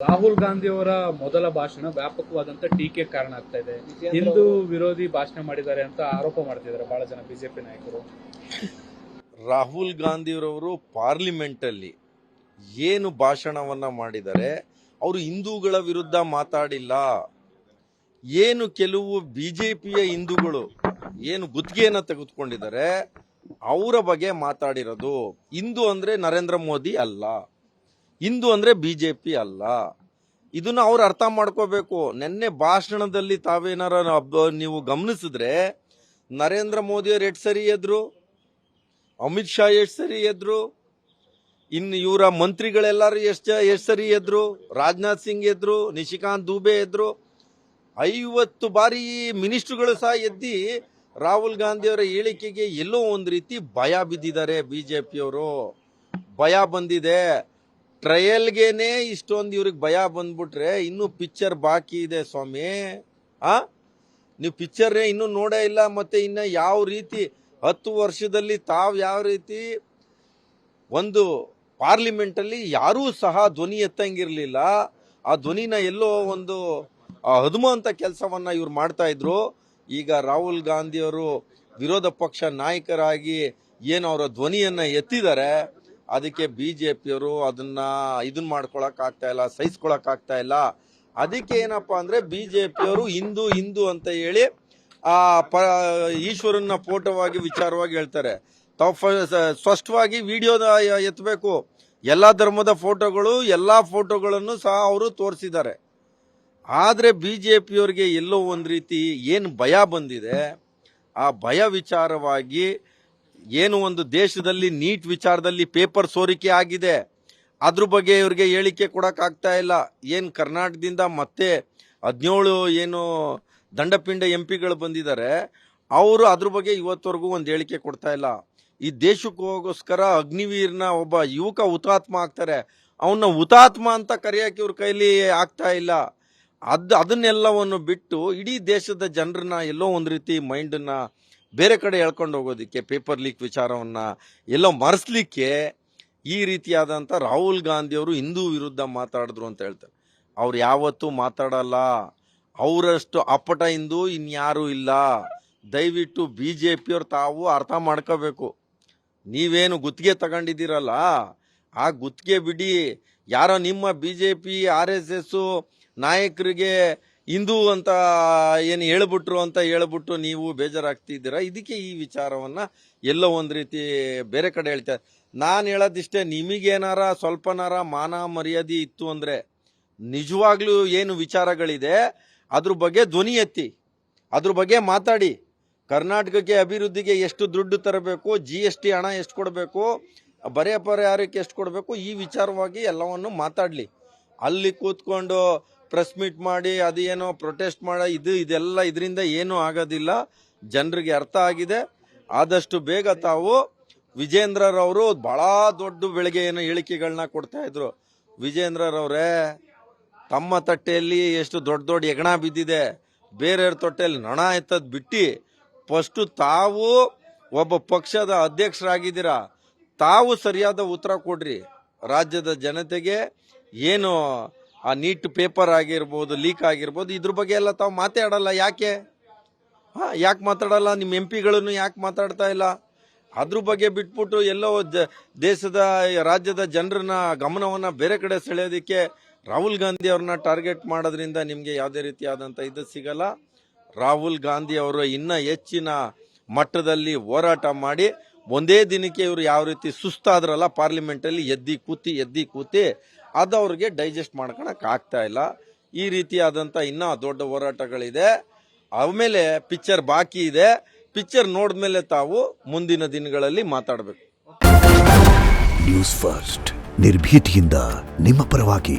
ರಾಹುಲ್ ಗಾಂಧಿ ಅವರ ಮೊದಲ ಭಾಷಣ ವ್ಯಾಪಕವಾದಂತ ಟೀಕೆ ಕಾರಣ ಆಗ್ತಾ ಇದೆ. ಹಿಂದೂ ವಿರೋಧಿ ಭಾಷಣ ಮಾಡಿದ್ದಾರೆ ಅಂತ ಆರೋಪ ಮಾಡ್ತಿದ್ದಾರೆ ಬಹಳ ಜನ ಬಿಜೆಪಿ ನಾಯಕರು. ರಾಹುಲ್ ಗಾಂಧಿರವರು ಪಾರ್ಲಿಮೆಂಟ್ ಅಲ್ಲಿ ಏನು ಭಾಷಣವನ್ನ ಮಾಡಿದ್ದಾರೆ, ಅವರು ಹಿಂದೂಗಳ ವಿರುದ್ಧ ಮಾತಾಡಿಲ್ಲ. ಏನು ಕೆಲವು ಬಿಜೆಪಿಯ ಹಿಂದೂಗಳು ಏನು ಗುತ್ತಿಗೆಯನ್ನ ತೆಗೆದುಕೊಂಡಿದ್ದಾರೆ ಅವರ ಬಗ್ಗೆ ಮಾತಾಡಿರೋದು. ಹಿಂದೂ ಅಂದ್ರೆ ನರೇಂದ್ರ ಮೋದಿ ಅಲ್ಲ, ಹಿಂದೂ ಅಂದ್ರೆ ಬಿಜೆಪಿ ಅಲ್ಲ. ಇದನ್ನ ಅವ್ರು ಅರ್ಥ ಮಾಡ್ಕೋಬೇಕು. ನಿನ್ನೆ ಭಾಷಣದಲ್ಲಿ ತಾವೇನಾರ ನೀವು ಗಮನಿಸಿದ್ರೆ ನರೇಂದ್ರ ಮೋದಿಯವರು ಎಷ್ಟು ಸರಿ ಎದ್ರು, ಅಮಿತ್ ಶಾ ಎಷ್ಟು ಸರಿ ಎದ್ರು, ಇನ್ನು ಇವರ ಮಂತ್ರಿಗಳೆಲ್ಲರೂ ಎಷ್ಟು ಸರಿ ಎದ್ರು, ರಾಜನಾಥ್ ಸಿಂಗ್ ಎದ್ರು, ನಿಶಿಕಾಂತ್ ದುಬೆ ಎದ್ರು, 50 ಬಾರಿ ಮಿನಿಸ್ಟರ್ಗಳು ಸಹ ಎದ್ದಿ ರಾಹುಲ್ ಗಾಂಧಿ ಅವರ ಹೇಳಿಕೆಗೆ ಎಲ್ಲೋ ಒಂದು ರೀತಿ ಭಯ ಬಿದ್ದಿದ್ದಾರೆ. ಬಿಜೆಪಿಯವರು ಭಯ ಬಂದಿದೆ. ಟ್ರಯಲ್ಗೆನೆ ಇಷ್ಟೊಂದು ಇವ್ರಿಗೆ ಭಯ ಬಂದ್ಬಿಟ್ರೆ ಇನ್ನು ಪಿಕ್ಚರ್ ಬಾಕಿ ಇದೆ ಸ್ವಾಮಿ. ನೀವು ಪಿಕ್ಚರ್ ಇನ್ನೂ ನೋಡೇ ಇಲ್ಲ. ಮತ್ತೆ ಇನ್ನ ಯಾವ ರೀತಿ 10 ವರ್ಷದಲ್ಲಿ ತಾವು ಯಾವ ರೀತಿ ಒಂದು ಪಾರ್ಲಿಮೆಂಟ್ ಅಲ್ಲಿ ಯಾರೂ ಸಹ ಧ್ವನಿ ಎತ್ತಂಗಿರ್ಲಿಲ್ಲ. ಆ ಧ್ವನಿನ ಎಲ್ಲೋ ಒಂದು ಹದುಮಂತ ಕೆಲಸವನ್ನ ಇವ್ರು ಮಾಡ್ತಾ ಇದ್ರು. ಈಗ ರಾಹುಲ್ ಗಾಂಧಿ ಅವರು ವಿರೋಧ ಪಕ್ಷ ನಾಯಕರಾಗಿ ಏನು ಅವರ ಧ್ವನಿಯನ್ನ ಎತ್ತಿದ್ದಾರೆ, ಅದಕ್ಕೆ ಬಿಜೆಪಿಯವರು ಇದನ್ನ ಮಾಡ್ಕೊಳಕ್ ಆಗ್ತಾ ಇಲ್ಲ, ಸಹಿಸ್ಕೊಳಕ್ ಆಗ್ತಾ ಇಲ್ಲ. ಅದಕ್ಕೆ ಏನಪ್ಪಾ ಅಂದ್ರೆ ಬಿಜೆಪಿಯವರು ಹಿಂದೂ ಹಿಂದೂ ಅಂತ ಹೇಳಿ ಈಶ್ವರನ್ನ ಫೋಟೋವಾಗಿ ವಿಚಾರವಾಗಿ ಹೇಳ್ತಾರೆ. ತಾವು ಸ್ಪಷ್ಟವಾಗಿ ವಿಡಿಯೋದ ಎತ್ತಬೇಕು. ಎಲ್ಲಾ ಧರ್ಮದ ಫೋಟೋಗಳು, ಎಲ್ಲಾ ಫೋಟೋಗಳನ್ನು ಸಹ ಅವರು ತೋರಿಸಿದ್ದಾರೆ. ಆದ್ರೆ ಬಿಜೆಪಿಯವರಿಗೆ ಎಲ್ಲೋ ಒಂದು ರೀತಿ ಏನು ಭಯ ಬಂದಿದೆ, ಆ ಭಯ ವಿಚಾರವಾಗಿ ಏನು ಒಂದು ದೇಶದಲ್ಲಿ ನೀಟ್ ವಿಚಾರದಲ್ಲಿ ಪೇಪರ್ ಸೋರಿಕೆ ಆಗಿದೆ, ಅದ್ರ ಬಗ್ಗೆ ಇವ್ರಿಗೆ ಹೇಳಿಕೆ ಕೊಡಕ್ ಆಗ್ತಾ ಇಲ್ಲ. ಏನ್ ಕರ್ನಾಟಕದಿಂದ ಮತ್ತೆ 17 ಏನು ದಂಡಪಿಂಡ ಎಂಪಿಗಳು ಬಂದಿದ್ದಾರೆ, ಅವರು ಅದ್ರ ಬಗ್ಗೆ ಇವತ್ತವರೆಗೂ ಒಂದು ಹೇಳಿಕೆ ಕೊಡ್ತಾ ಇಲ್ಲ. ಈ ದೇಶಕ್ಕೋಸ್ಕರ ಅಗ್ನಿವೀರ್ನ ಒಬ್ಬ ಯುವಕ ಹುತಾತ್ಮ ಆಗ್ತಾರೆ, ಅವನ್ನ ಹುತಾತ್ಮ ಅಂತ ಕರೆಯಕ್ಕೆ ಇವ್ರ ಕೈಲಿ ಆಗ್ತಾ ಇಲ್ಲ. ಅದನ್ನೆಲ್ಲವನ್ನು ಬಿಟ್ಟು ಇಡೀ ದೇಶದ ಜನರನ್ನ ಎಲ್ಲೋ ಒಂದು ರೀತಿ ಮೈಂಡನ್ನ ಬೇರೆ ಕಡೆ ಎಳ್ಕೊಂಡು ಹೋಗೋದಿಕ್ಕೆ, ಪೇಪರ್ ಲೀಕ್ ವಿಚಾರವನ್ನ ಎಲ್ಲೋ ಮರೆಸ್ಲಿಕ್ಕೆ ಈ ರೀತಿಯಾದಂಥ ರಾಹುಲ್ ಗಾಂಧಿ ಅವರು ಹಿಂದೂ ವಿರುದ್ಧ ಮಾತಾಡಿದ್ರು ಅಂತ ಹೇಳ್ತಾರೆ. ಅವ್ರು ಯಾವತ್ತೂ ಮಾತಾಡಲ್ಲ. ಅವರಷ್ಟು ಅಪ್ಪಟ ಹಿಂದೂ ಇನ್ಯಾರೂ ಇಲ್ಲ. ದಯವಿಟ್ಟು ಬಿಜೆಪಿಯವ್ರು ತಾವು ಅರ್ಥ ಮಾಡ್ಕೋಬೇಕು. ನೀವೇನು ಗುತ್ತಿಗೆ ತಗೊಂಡಿದ್ದೀರಲ್ಲ, ಆ ಗುತ್ತಿಗೆ ಬಿಡಿ. ಯಾರೋ ನಿಮ್ಮ ಬಿಜೆಪಿ RSS ನಾಯಕರಿಗೆ ಹಿಂದೂ ಅಂತ ಏನು ಹೇಳ್ಬಿಟ್ಟು ನೀವು ಬೇಜಾರಾಗ್ತಿದ್ದೀರಾ. ಇದಕ್ಕೆ ಈ ವಿಚಾರವನ್ನ ಎಲ್ಲೋ ಒಂದು ರೀತಿ ಬೇರೆ ಕಡೆ ಹೇಳ್ತಾರೆ. ನಾನು ಹೇಳೋದಿಷ್ಟೇ, ನಿಮಗೇನಾರ ಸ್ವಲ್ಪನಾರ ಮಾನ ಮರ್ಯಾದೆ ಇತ್ತು ಅಂದ್ರೆ ನಿಜವಾಗ್ಲೂ ಏನು ವಿಚಾರಗಳಿದೆ ಅದ್ರ ಬಗ್ಗೆ ಧ್ವನಿ ಎತ್ತಿ, ಅದ್ರ ಬಗ್ಗೆ ಮಾತಾಡಿ. ಕರ್ನಾಟಕಕ್ಕೆ ಅಭಿವೃದ್ಧಿಗೆ ಎಷ್ಟು ದುಡ್ಡು ತರಬೇಕು, GST ಹಣ ಎಷ್ಟು ಕೊಡಬೇಕು, ಬರೆ ಪರಿಹಾರಕ್ಕೆ ಎಷ್ಟು ಕೊಡಬೇಕು, ಈ ವಿಚಾರವಾಗಿ ಎಲ್ಲವನ್ನು ಮಾತಾಡ್ಲಿ. ಅಲ್ಲಿ ಕೂತ್ಕೊಂಡು ಪ್ರೆಸ್ ಮೀಟ್ ಮಾಡಿ ಅದೇನೋ ಪ್ರೊಟೆಸ್ಟ್ ಮಾಡ ಇದೆಲ್ಲ ಇದರಿಂದ ಏನೂ ಆಗೋದಿಲ್ಲ. ಜನರಿಗೆ ಅರ್ಥ ಆಗಿದೆ. ಆದಷ್ಟು ಬೇಗ ತಾವು ವಿಜೇಂದ್ರರವರು ಬಹಳ ದೊಡ್ಡ ಬೆಳಗ್ಗೆ ಏನೋ ಹೇಳಿಕೆಗಳನ್ನ ಕೊಡ್ತಾ ಇದ್ರು. ವಿಜೇಂದ್ರರವ್ರೇ, ತಮ್ಮ ತಟ್ಟೆಯಲ್ಲಿ ಎಷ್ಟು ದೊಡ್ಡ ದೊಡ್ಡ ಹೆಗಣ ಬಿದ್ದಿದೆ, ಬೇರೆಯವ್ರ ತೊಟ್ಟೆಯಲ್ಲಿ ನೊಣ ಎತ್ತದ್ ಬಿಟ್ಟು ಫಸ್ಟ್ ತಾವು ಒಬ್ಬ ಪಕ್ಷದ ಅಧ್ಯಕ್ಷರಾಗಿದ್ದೀರಾ, ತಾವು ಸರಿಯಾದ ಉತ್ತರ ಕೊಡ್ರಿ. ರಾಜ್ಯದ ಜನತೆಗೆ ಏನು ಆ ನೀಟ್ ಪೇಪರ್ ಆಗಿರ್ಬೋದು, ಲೀಕ್ ಆಗಿರ್ಬೋದು, ಇದ್ರ ಬಗ್ಗೆ ಎಲ್ಲ ತಾವು ಮಾತಾಡಲ್ಲ. ಯಾಕೆ ಮಾತಾಡಲ್ಲ? ನಿಮ್ಮ MP ಗಳನ್ನು ಯಾಕೆ ಮಾತಾಡ್ತಾ ಇಲ್ಲ? ಅದ್ರ ಬಗ್ಗೆ ಬಿಟ್ಬಿಟ್ಟು ಎಲ್ಲೋ ದೇಶದ ರಾಜ್ಯದ ಜನರನ್ನ ಗಮನವನ್ನ ಬೇರೆ ಕಡೆ ಸೆಳೆಯೋದಿಕ್ಕೆ ರಾಹುಲ್ ಗಾಂಧಿ ಅವ್ರನ್ನ ಟಾರ್ಗೆಟ್ ಮಾಡೋದ್ರಿಂದ ನಿಮ್ಗೆ ಯಾವುದೇ ರೀತಿಯಾದಂತ ಇದು ಸಿಗಲ್ಲ. ರಾಹುಲ್ ಗಾಂಧಿ ಅವರು ಇನ್ನ ಹೆಚ್ಚಿನ ಮಟ್ಟದಲ್ಲಿ ಹೋರಾಟ ಮಾಡಿ ಒಂದೇ ದಿನಕ್ಕೆ ಇವರು ಯಾವ ರೀತಿ ಸುಸ್ತಾದ್ರಲ್ಲ ಪಾರ್ಲಿಮೆಂಟ್ ಅಲ್ಲಿ ಎದ್ದಿ ಕೂತಿ ಅದು ಅವ್ರಿಗೆ ಡೈಜೆಸ್ಟ್ ಮಾಡ್ಕೊಳಕ್ ಆಗ್ತಾ ಇಲ್ಲ. ಈ ರೀತಿಯಾದಂತ ಇನ್ನ ದೊಡ್ಡ ಹೋರಾಟಗಳಿದೆ. ಆಮೇಲೆ ಪಿಕ್ಚರ್ ಬಾಕಿ ಇದೆ. ಪಿಕ್ಚರ್ ನೋಡಿದ್ಮೇಲೆ ತಾವು ಮುಂದಿನ ದಿನಗಳಲ್ಲಿ ಮಾತಾಡಬೇಕು. ನ್ಯೂಸ್ ಫಸ್ಟ್, ನಿರ್ಭೀತಿಯಿಂದ ನಿಮ್ಮ ಪರವಾಗಿ.